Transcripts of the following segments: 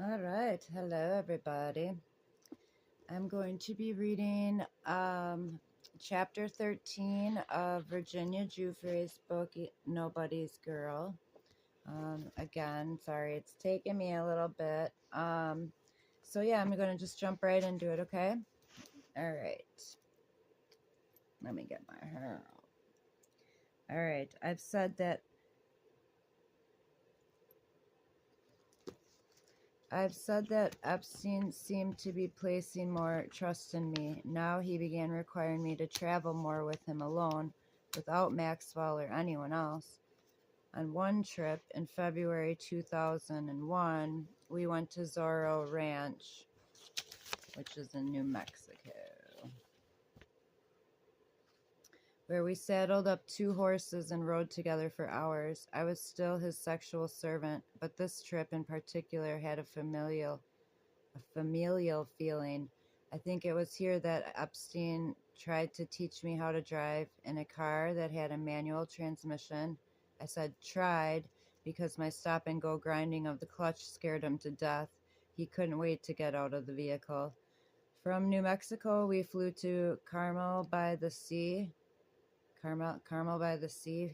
All right. Hello, everybody. I'm going to be reading chapter 13 of Virginia Giuffre's book, Nobody's Girl. Again, sorry, it's taken me a little bit. So I'm going to just jump right into it, okay? All right. Let me get my hair out. All right. I've said that Epstein seemed to be placing more trust in me. Now he began requiring me to travel more with him alone, without Maxwell or anyone else. On one trip in February 2001, we went to Zorro Ranch, which is in New Mexico, where we saddled up two horses and rode together for hours. I was still his sexual servant, but this trip in particular had a familial feeling. I think it was here that Epstein tried to teach me how to drive in a car that had a manual transmission. I said tried because my stop and go grinding of the clutch scared him to death. He couldn't wait to get out of the vehicle. From New Mexico, we flew to Carmel by the Sea,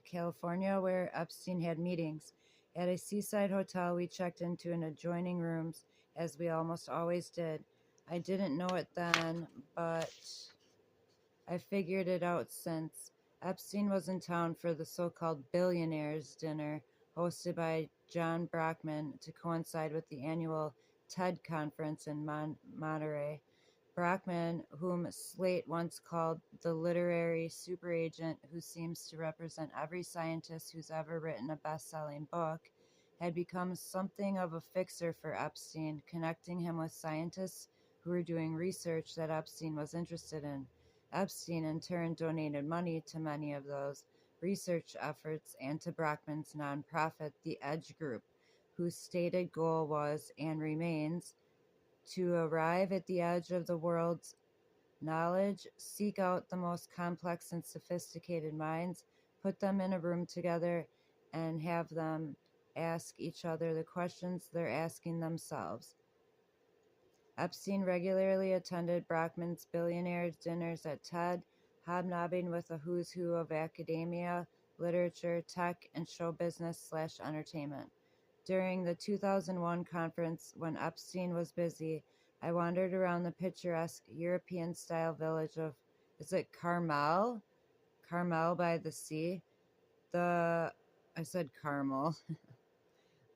California, where Epstein had meetings. At a seaside hotel, we checked into an adjoining rooms, as we almost always did. I didn't know it then, but I figured it out since. Epstein was in town for the so-called billionaires dinner hosted by John Brockman to coincide with the annual TED conference in Monterey. Brockman, whom Slate once called the literary superagent who seems to represent every scientist who's ever written a best-selling book, had become something of a fixer for Epstein, connecting him with scientists who were doing research that Epstein was interested in. Epstein, in turn, donated money to many of those research efforts and to Brockman's nonprofit, the Edge Group, whose stated goal was and remains to arrive at the edge of the world's knowledge, seek out the most complex and sophisticated minds, put them in a room together, and have them ask each other the questions they're asking themselves. Epstein regularly attended Brockman's billionaire dinners at TED, hobnobbing with a who's who of academia, literature, tech, and show business/entertainment. During the 2001 conference, when Epstein was busy, I wandered around the picturesque European-style village of, is it Carmel? Carmel by the sea? I said Carmel.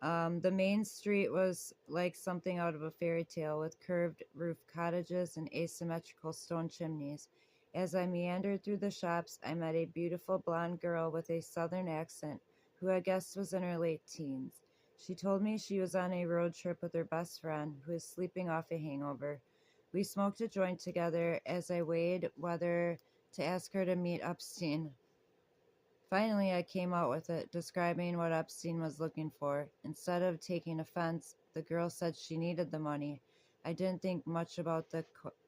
The main street was like something out of a fairy tale, with curved roof cottages and asymmetrical stone chimneys. As I meandered through the shops, I met a beautiful blonde girl with a southern accent who I guessed was in her late teens. She told me she was on a road trip with her best friend, who is sleeping off a hangover. We smoked a joint together as I weighed whether to ask her to meet Epstein. Finally, I came out with it, describing what Epstein was looking for. Instead of taking offense, the girl said she needed the money. I didn't think much about the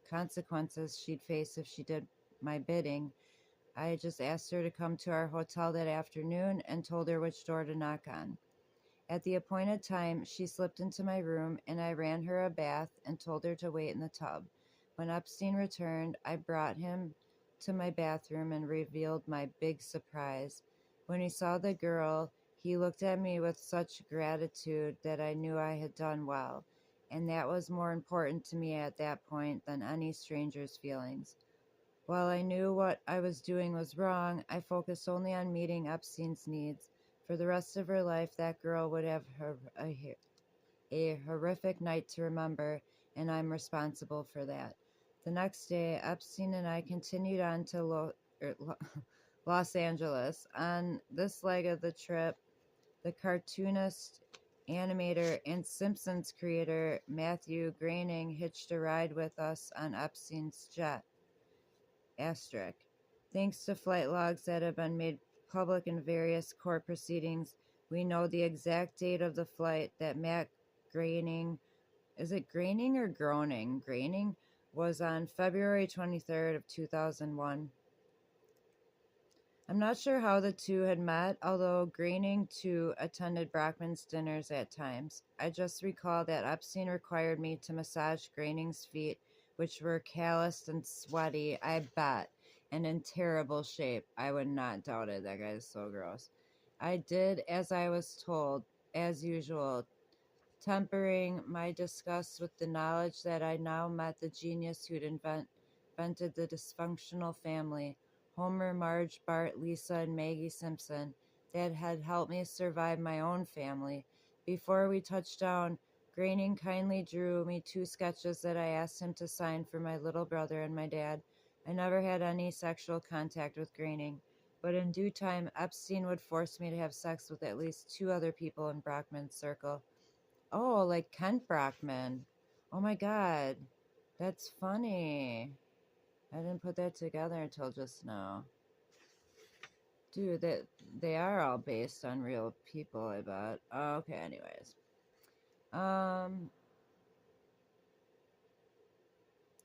consequences she'd face if she did my bidding. I just asked her to come to our hotel that afternoon and told her which door to knock on. At the appointed time, she slipped into my room, and I ran her a bath and told her to wait in the tub. When Epstein returned, I brought him to my bathroom and revealed my big surprise. When he saw the girl, he looked at me with such gratitude that I knew I had done well, and that was more important to me at that point than any stranger's feelings. While I knew what I was doing was wrong, I focused only on meeting Epstein's needs. For the rest of her life, that girl would have a horrific night to remember, and I'm responsible for that. The next day, Epstein and I continued on to Los Angeles. On this leg of the trip, the cartoonist, animator, and Simpsons creator Matthew Groening hitched a ride with us on Epstein's jet. Asterisk. Thanks to flight logs that have been made public in various court proceedings, we know the exact date of the flight that Matt Groening, is it Groening or Groening? Groening was on February 23rd of 2001. I'm not sure how the two had met, although Groening too attended Brockman's dinners at times. I just recall that Epstein required me to massage Groening's feet, which were calloused and sweaty, I bet, and in terrible shape. I would not doubt it. That guy is so gross. I did as I was told, as usual, tempering my disgust with the knowledge that I now met the genius who'd invented the dysfunctional family, Homer, Marge, Bart, Lisa, and Maggie Simpson, that had helped me survive my own family. Before we touched down, Groening kindly drew me two sketches that I asked him to sign for my little brother and my dad. I never had any sexual contact with Groening, but in due time, Epstein would force me to have sex with at least two other people in Brockman's circle. Oh, like Kent Brockman. Oh my God. That's funny. I didn't put that together until just now. Dude, they are all based on real people, I bet. Okay, anyways. Um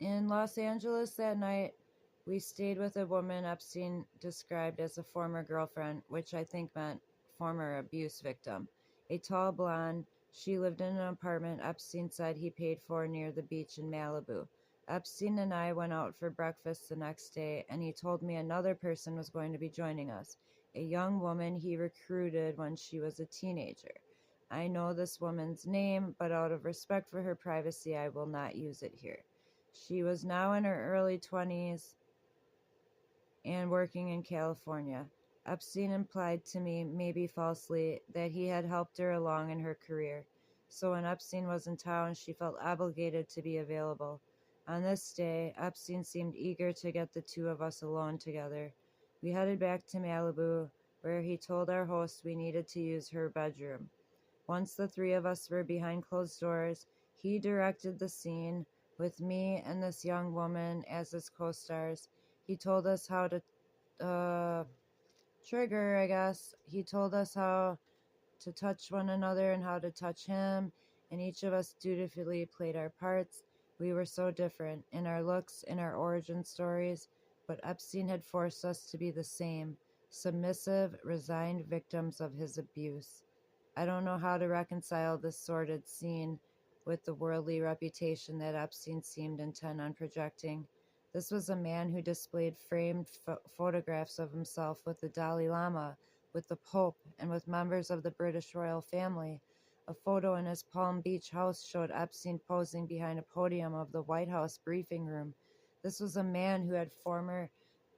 in Los Angeles that night, we stayed with a woman Epstein described as a former girlfriend, which I think meant former abuse victim. A tall blonde, she lived in an apartment Epstein said he paid for near the beach in Malibu. Epstein and I went out for breakfast the next day, and he told me another person was going to be joining us, a young woman he recruited when she was a teenager. I know this woman's name, but out of respect for her privacy, I will not use it here. She was now in her early 20s and working in California. Epstein implied to me, maybe falsely, that he had helped her along in her career. So when Epstein was in town, she felt obligated to be available. On this day, Epstein seemed eager to get the two of us alone together. We headed back to Malibu, where he told our host we needed to use her bedroom. Once the three of us were behind closed doors, he directed the scene with me and this young woman as his co-stars. He told us how to trigger, I guess. He told us how to touch one another and how to touch him, and each of us dutifully played our parts. We were so different in our looks, in our origin stories, but Epstein had forced us to be the same, submissive, resigned victims of his abuse. I don't know how to reconcile this sordid scene with the worldly reputation that Epstein seemed intent on projecting. This was a man who displayed framed photographs of himself with the Dalai Lama, with the Pope, and with members of the British royal family. A photo in his Palm Beach house showed Epstein posing behind a podium of the White House briefing room. This was a man who had former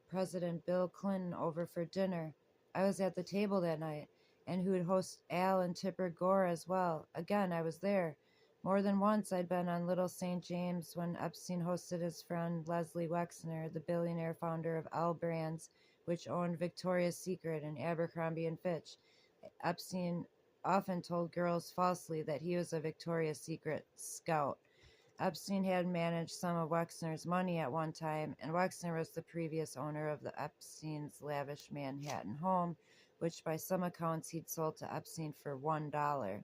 President Bill Clinton over for dinner. I was at the table that night, and who would host Al and Tipper Gore as well. Again, I was there. More than once, I'd been on Little St. James when Epstein hosted his friend Leslie Wexner, the billionaire founder of L Brands, which owned Victoria's Secret and Abercrombie and Fitch. Epstein often told girls falsely that he was a Victoria's Secret scout. Epstein had managed some of Wexner's money at one time, and Wexner was the previous owner of the Epstein's lavish Manhattan home, which by some accounts he'd sold to Epstein for $1.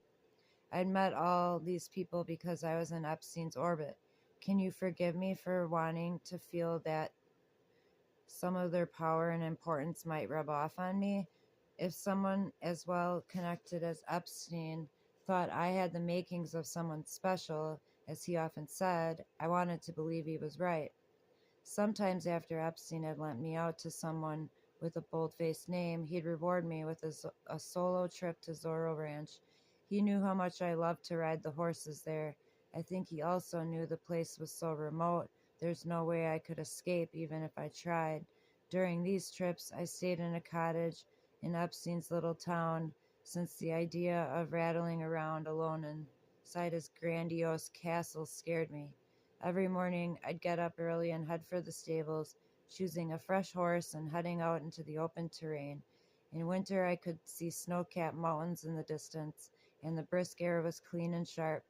I'd met all these people because I was in Epstein's orbit. Can you forgive me for wanting to feel that some of their power and importance might rub off on me? If someone as well connected as Epstein thought I had the makings of someone special, as he often said, I wanted to believe he was right. Sometimes after Epstein had lent me out to someone with a bold-faced name, he'd reward me with a solo trip to Zorro Ranch. He knew how much I loved to ride the horses there. I think he also knew the place was so remote, there's no way I could escape even if I tried. During these trips, I stayed in a cottage in Epstein's little town, since the idea of rattling around alone inside his grandiose castle scared me. Every morning, I'd get up early and head for the stables, choosing a fresh horse and heading out into the open terrain. In winter, I could see snow-capped mountains in the distance, and the brisk air was clean and sharp.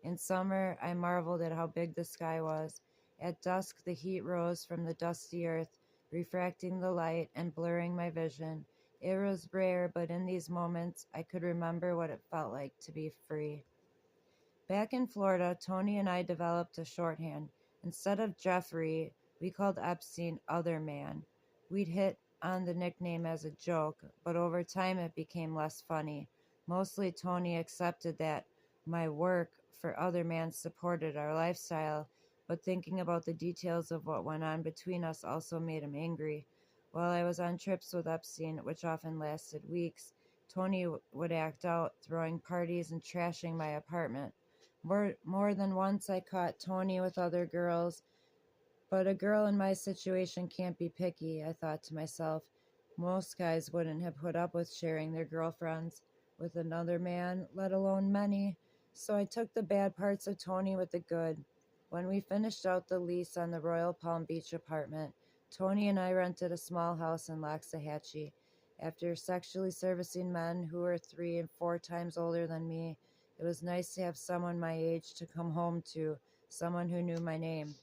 In summer, I marveled at how big the sky was. At dusk, the heat rose from the dusty earth, refracting the light and blurring my vision. It was rare, but in these moments, I could remember what it felt like to be free. Back in Florida, Tony and I developed a shorthand. Instead of Jeffrey, we called Epstein Other Man. We'd hit on the nickname as a joke, but over time it became less funny. Mostly Tony accepted that my work for other men supported our lifestyle, but thinking about the details of what went on between us also made him angry. While I was on trips with Epstein, which often lasted weeks, Tony would act out, throwing parties and trashing my apartment. More than once I caught Tony with other girls, but a girl in my situation can't be picky, I thought to myself. Most guys wouldn't have put up with sharing their girlfriends with another man, let alone many. So I took the bad parts of Tony with the good. When we finished out the lease on the Royal Palm Beach apartment, Tony and I rented a small house in Loxahatchee. After sexually servicing men who were 3 and 4 times older than me, it was nice to have someone my age to come home to, someone who knew my name.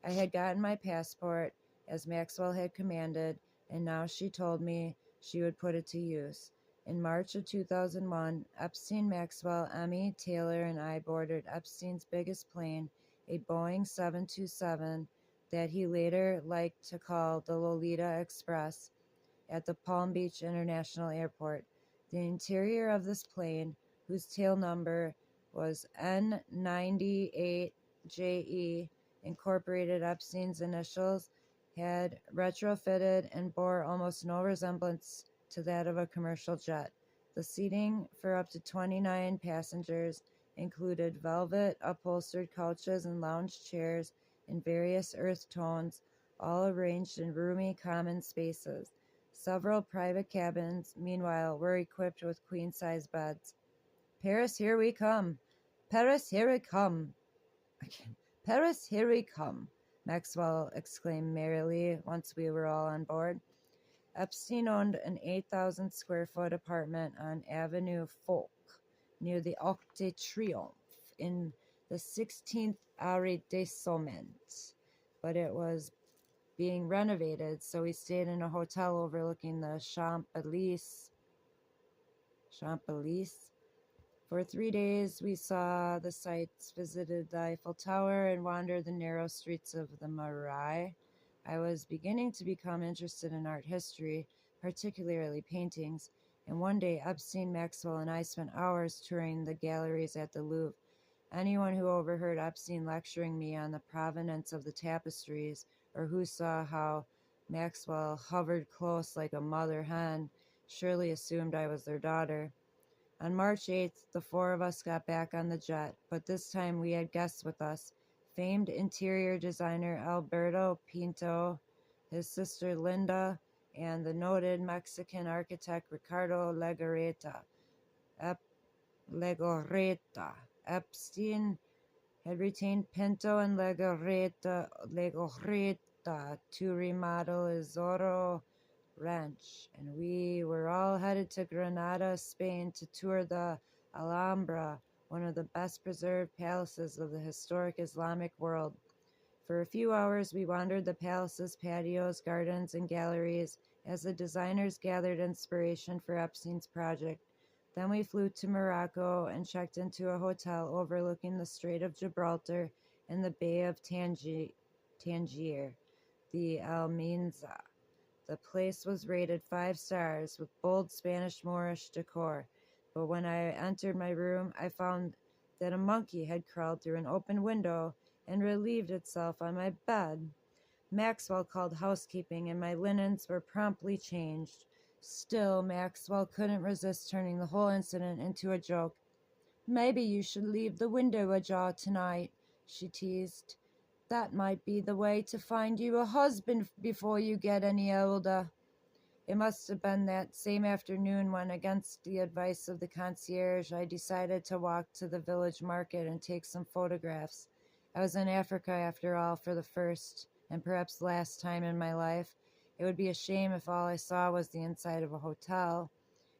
I had gotten my passport, as Maxwell had commanded, and now she told me she would put it to use. In March of 2001, Epstein, Maxwell, Emmy, Taylor, and I boarded Epstein's biggest plane, a Boeing 727 that he later liked to call the Lolita Express, at the Palm Beach International Airport. The interior of this plane, whose tail number was N98JE, incorporated Epstein's initials, had retrofitted and bore almost no resemblance to that of a commercial jet. The seating for up to 29 passengers included velvet upholstered couches and lounge chairs in various earth tones, all arranged in roomy common spaces. Several private cabins, meanwhile, were equipped with queen-size beds. "Paris, here we come! Paris, here we come! Paris, here we come!" Maxwell exclaimed merrily once we were all on board. Epstein owned an 8,000 square foot apartment on Avenue Foch, near the Arc de Triomphe, in the 16th arrondissement, but it was being renovated, so we stayed in a hotel overlooking the Champs-Élysées. For 3 days, we saw the sights, visited the Eiffel Tower, and wandered the narrow streets of the Marais. I was beginning to become interested in art history, particularly paintings, and one day Epstein, Maxwell, and I spent hours touring the galleries at the Louvre. Anyone who overheard Epstein lecturing me on the provenance of the tapestries, or who saw how Maxwell hovered close like a mother hen, surely assumed I was their daughter. On March 8th, the four of us got back on the jet, but this time we had guests with us: famed interior designer Alberto Pinto, his sister Linda, and the noted Mexican architect Ricardo Legorreta. Epstein had retained Pinto and Legorreta to remodel his Zorro Ranch, and we were all headed to Granada, Spain, to tour the Alhambra, one of the best preserved palaces of the historic Islamic world. For a few hours, we wandered the palace's patios, gardens, and galleries as the designers gathered inspiration for Epstein's project. Then we flew to Morocco and checked into a hotel overlooking the Strait of Gibraltar and the Bay of Tangier, the Almanza. The place was rated 5 stars with bold Spanish Moorish decor, but when I entered my room, I found that a monkey had crawled through an open window and relieved itself on my bed. Maxwell called housekeeping, and my linens were promptly changed. Still, Maxwell couldn't resist turning the whole incident into a joke. "Maybe you should leave the window ajar tonight," she teased. "That might be the way to find you a husband before you get any older." It must have been that same afternoon when, against the advice of the concierge, I decided to walk to the village market and take some photographs. I was in Africa, after all, for the first and perhaps last time in my life. It would be a shame if all I saw was the inside of a hotel.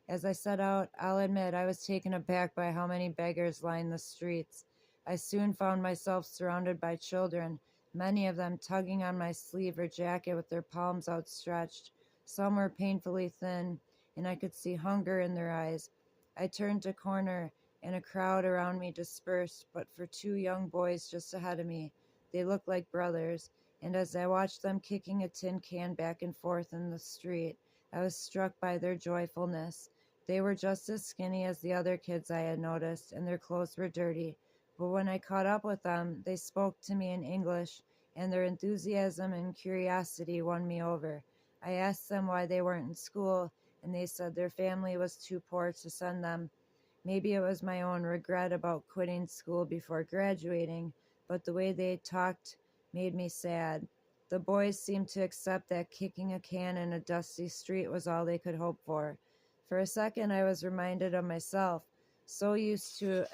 As I set out, I'll admit I was taken aback by how many beggars lined the streets. I soon found myself surrounded by children, many of them tugging on my sleeve or jacket with their palms outstretched. Some were painfully thin, and I could see hunger in their eyes. I turned a corner, and a crowd around me dispersed, but for 2 young boys just ahead of me. They looked like brothers, and as I watched them kicking a tin can back and forth in the street, I was struck by their joyfulness. They were just as skinny as the other kids I had noticed, and their clothes were dirty. But when I caught up with them, they spoke to me in English, and their enthusiasm and curiosity won me over. I asked them why they weren't in school, and they said their family was too poor to send them. Maybe it was my own regret about quitting school before graduating, but the way they talked made me sad. The boys seemed to accept that kicking a can in a dusty street was all they could hope for. For a second, I was reminded of myself, so used to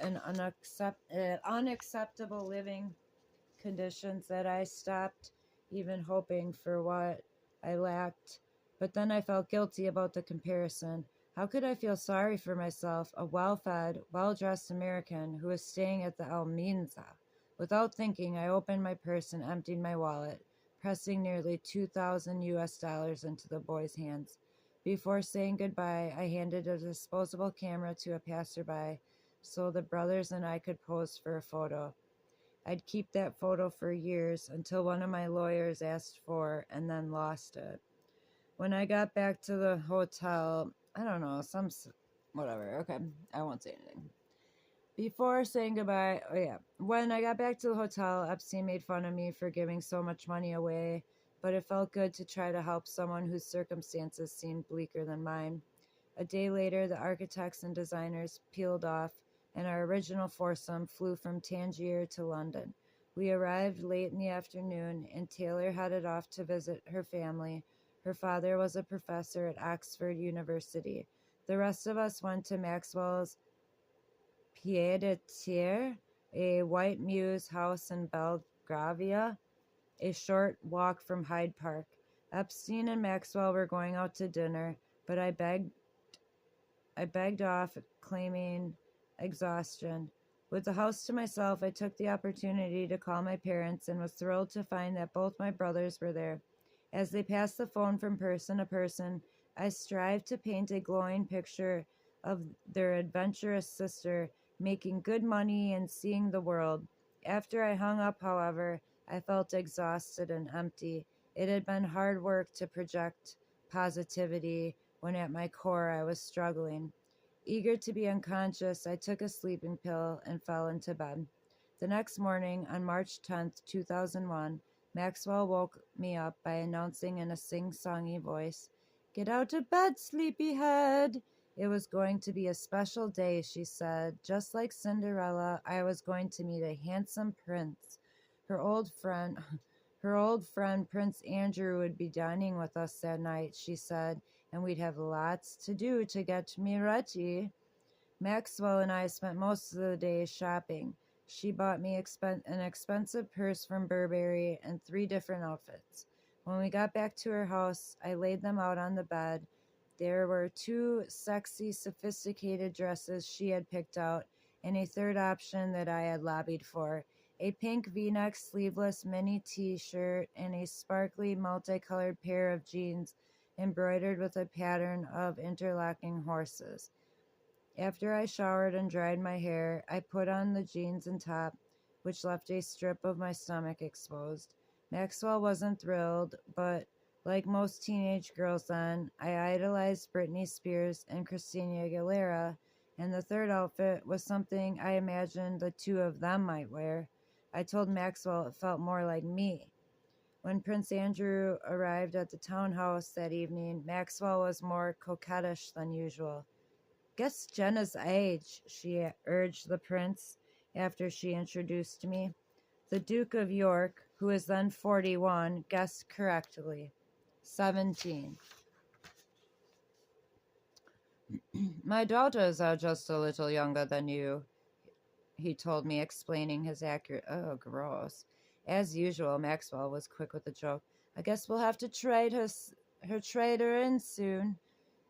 unacceptable living conditions that I stopped even hoping for what I lacked. But then I felt guilty about the comparison. How could I feel sorry for myself, a well-fed, well-dressed American who was staying at the Almanza? Without thinking, I opened my purse and emptied my wallet, pressing nearly 2,000 US dollars into the boy's hands. Before saying goodbye, I handed a disposable camera to a passerby so the brothers and I could pose for a photo. I'd keep that photo for years until one of my lawyers asked for and then lost it. When I got back to the hotel, I don't know, whatever. Okay, I won't say anything. Before saying goodbye, when I got back to the hotel, Epstein made fun of me for giving so much money away, but it felt good to try to help someone whose circumstances seemed bleaker than mine. A day later, the architects and designers peeled off, and our original foursome flew from Tangier to London. We arrived late in the afternoon, and Taylor headed off to visit her family. Her father was a professor at Oxford University. The rest of us went to Maxwell's Pied-à-Terre, a white Mews house in Belgravia, a short walk from Hyde Park. Epstein and Maxwell were going out to dinner, but I begged off, claiming exhaustion. With the house to myself, I took the opportunity to call my parents and was thrilled to find that both my brothers were there. As they passed the phone from person to person, I strived to paint a glowing picture of their adventurous sister making good money and seeing the world. After I hung up, however, I felt exhausted and empty. It had been hard work to project positivity when at my core I was struggling. Eager to be unconscious, I took a sleeping pill and fell into bed. The next morning, on March 10th, 2001, Maxwell woke me up by announcing in a sing-songy voice, "Get out of bed, sleepyhead." It was going to be a special day, she said. Just like Cinderella, I was going to meet a handsome prince. Her old friend, her old friend Prince Andrew would be dining with us that night, she said, and we'd have lots to do to get me ready. Maxwell and I spent most of the day shopping. She bought me an expensive purse from Burberry and 3 different outfits. When we got back to her house, I laid them out on the bed. There were 2 sexy, sophisticated dresses she had picked out, and a third option that I had lobbied for, a pink V-neck sleeveless mini t-shirt and a sparkly multicolored pair of jeans embroidered with a pattern of interlocking horses. After I showered and dried my hair, I put on the jeans and top, which left a strip of my stomach exposed. Maxwell wasn't thrilled, but like most teenage girls then, I idolized Britney Spears and Christina Aguilera, and the third outfit was something I imagined the 2 of them might wear. I told Maxwell it felt more like me. When Prince Andrew arrived at the townhouse that evening, Maxwell was more coquettish than usual. "Guess Jenna's age," she urged the prince after she introduced me. The Duke of York, who is then 41, guessed correctly. 17. "My daughters are just a little younger than you," he told me, explaining his accurate... Oh, gross. As usual, Maxwell was quick with a joke. "I guess we'll have to trade her in soon."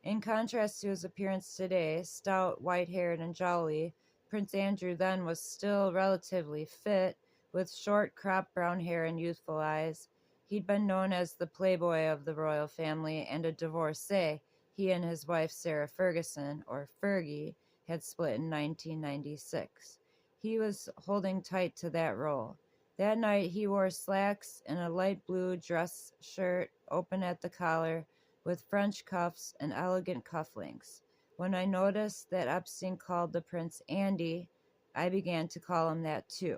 In contrast to his appearance today, stout, white-haired, and jolly, Prince Andrew then was still relatively fit, with short, cropped brown hair and youthful eyes. He'd been known as the playboy of the royal family and a divorcee. He and his wife, Sarah Ferguson, or Fergie, had split in 1996. He was holding tight to that role. That night he wore slacks and a light blue dress shirt open at the collar with French cuffs and elegant cufflinks. When I noticed that Epstein called the prince Andy, I began to call him that too.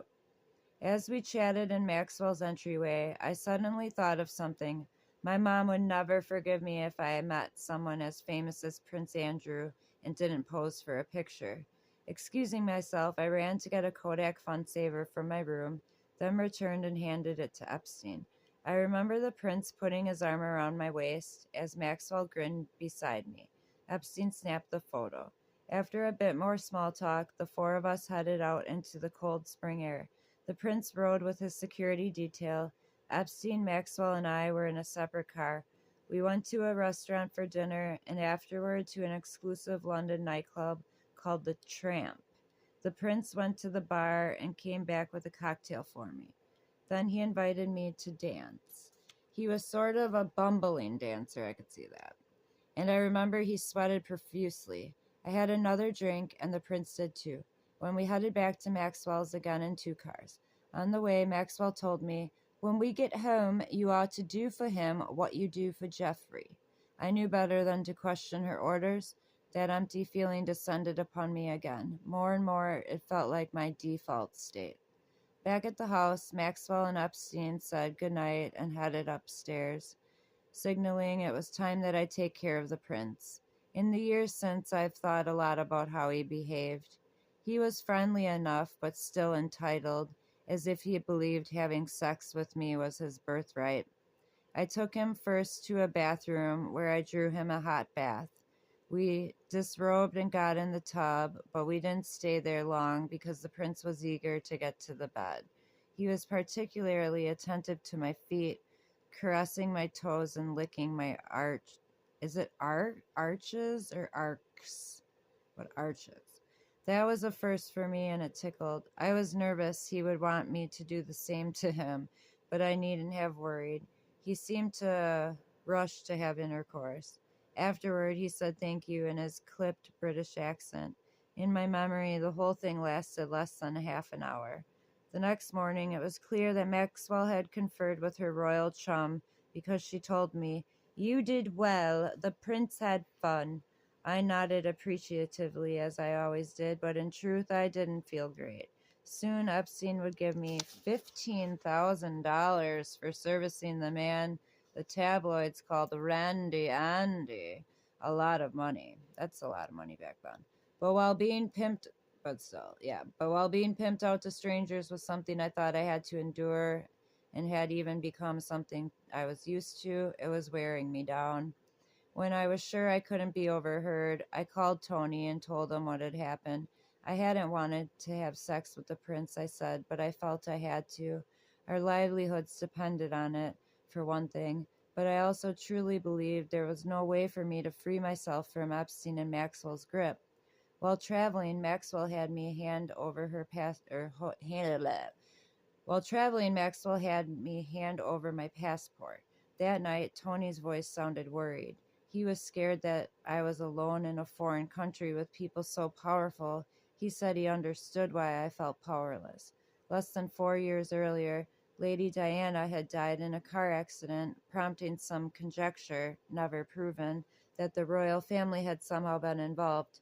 As we chatted in Maxwell's entryway, I suddenly thought of something. My mom would never forgive me if I met someone as famous as Prince Andrew and didn't pose for a picture. Excusing myself, I ran to get a Kodak fun saver from my room, then returned and handed it to Epstein. I remember the prince putting his arm around my waist as Maxwell grinned beside me. Epstein snapped the photo. After a bit more small talk, the four of us headed out into the cold spring air. The prince rode with his security detail. Epstein, Maxwell, and I were in a separate car. We went to a restaurant for dinner and afterward to an exclusive London nightclub called the Tramp. The prince went to the bar and came back with a cocktail for me. Then he invited me to dance. He was sort of a bumbling dancer, I could see that. And I remember he sweated profusely. I had another drink, and the prince did too, when we headed back to Maxwell's again in two cars. On the way, Maxwell told me, "When we get home, you ought to do for him what you do for Jeffrey." I knew better than to question her orders. That empty feeling descended upon me again. More and more, it felt like my default state. Back at the house, Maxwell and Epstein said goodnight and headed upstairs, signaling it was time that I take care of the prince. In the years since, I've thought a lot about how he behaved. He was friendly enough, but still entitled, as if he believed having sex with me was his birthright. I took him first to a bathroom where I drew him a hot bath. We disrobed and got in the tub, but we didn't stay there long because the prince was eager to get to the bed. He was particularly attentive to my feet, caressing my toes and licking my arch. Is it arches or arcs? What arches? That was a first for me and it tickled. I was nervous he would want me to do the same to him, but I needn't have worried. He seemed to rush to have intercourse. Afterward, he said thank you in his clipped British accent. In my memory, the whole thing lasted less than a half an hour. The next morning, it was clear that Maxwell had conferred with her royal chum because she told me, "You did well. The prince had fun." I nodded appreciatively, as I always did, but in truth, I didn't feel great. Soon, Epstein would give me $15,000 for servicing the man the tabloids called Randy Andy. A lot of money. That's a lot of money back then. But while being pimped while being pimped out to strangers was something I thought I had to endure and had even become something I was used to, it was wearing me down. When I was sure I couldn't be overheard, I called Tony and told him what had happened. I hadn't wanted to have sex with the prince, I said, but I felt I had to. Our livelihoods depended on it, for one thing, but I also truly believed there was no way for me to free myself from Epstein and Maxwell's grip. While traveling, Maxwell had me hand over her pass or ho- hand While traveling, Maxwell had me hand over my passport. That night, Tony's voice sounded worried. He was scared that I was alone in a foreign country with people so powerful. He said he understood why I felt powerless. Less than 4 years earlier, Lady Diana had died in a car accident, prompting some conjecture, never proven, that the royal family had somehow been involved.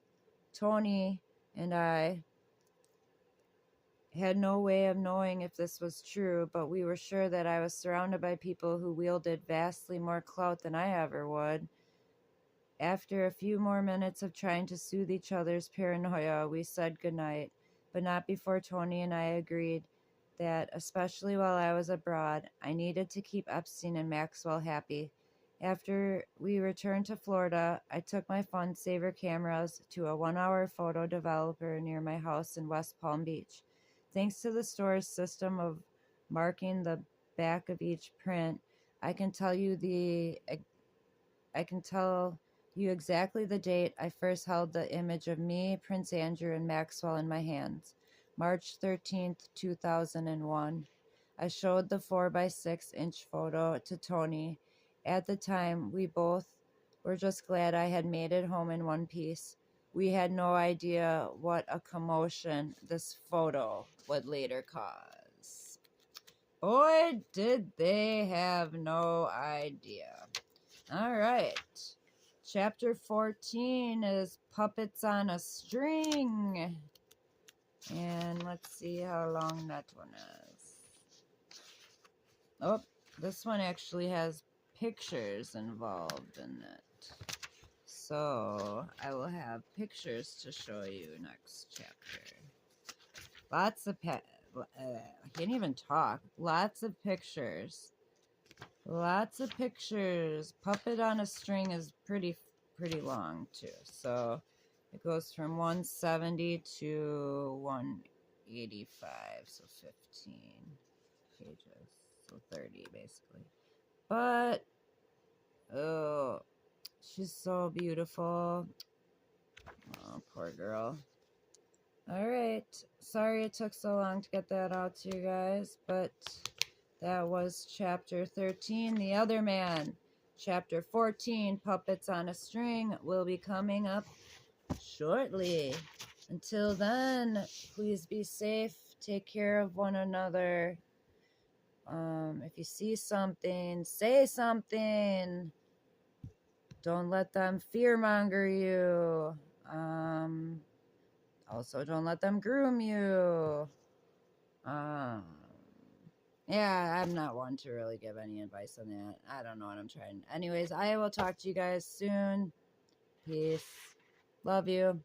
Tony and I had no way of knowing if this was true, but we were sure that I was surrounded by people who wielded vastly more clout than I ever would. After a few more minutes of trying to soothe each other's paranoia, we said goodnight, but not before Tony and I agreed that, especially while I was abroad, I needed to keep Epstein and Maxwell happy. After we returned to Florida, I took my Fun Saver cameras to a 1 hour photo developer near my house in West Palm Beach. Thanks to the store's system of marking the back of each print, I can tell you exactly the date I first held the image of me, Prince Andrew, and Maxwell in my hands. March 13th, 2001. I showed the 4 by 6 inch photo to Tony. At the time, we both were just glad I had made it home in one piece. We had no idea what a commotion this photo would later cause. boy, did they have no idea. All right. Chapter 14 is Puppets on a String. And let's see how long that one is. Oh, this one actually has pictures involved in it. So I will have pictures to show you next chapter. Lots of I can't even talk. Lots of pictures. Lots of pictures. Puppet on a String is pretty long too. So it goes from 170 to 185. So 15 pages. So 30 basically. But oh, she's so beautiful. Oh, poor girl. Alright, sorry it took so long to get that out to you guys, but that was chapter 13, The Other Man. Chapter 14, Puppets on a String, will be coming up shortly. Until then, please be safe, take care of one another. If you see something, say something. Don't let them fearmonger you. Also, don't let them groom you. Yeah, I'm not one to really give any advice on that. I don't know what I'm trying. Anyways, I will talk to you guys soon. Peace. Love you.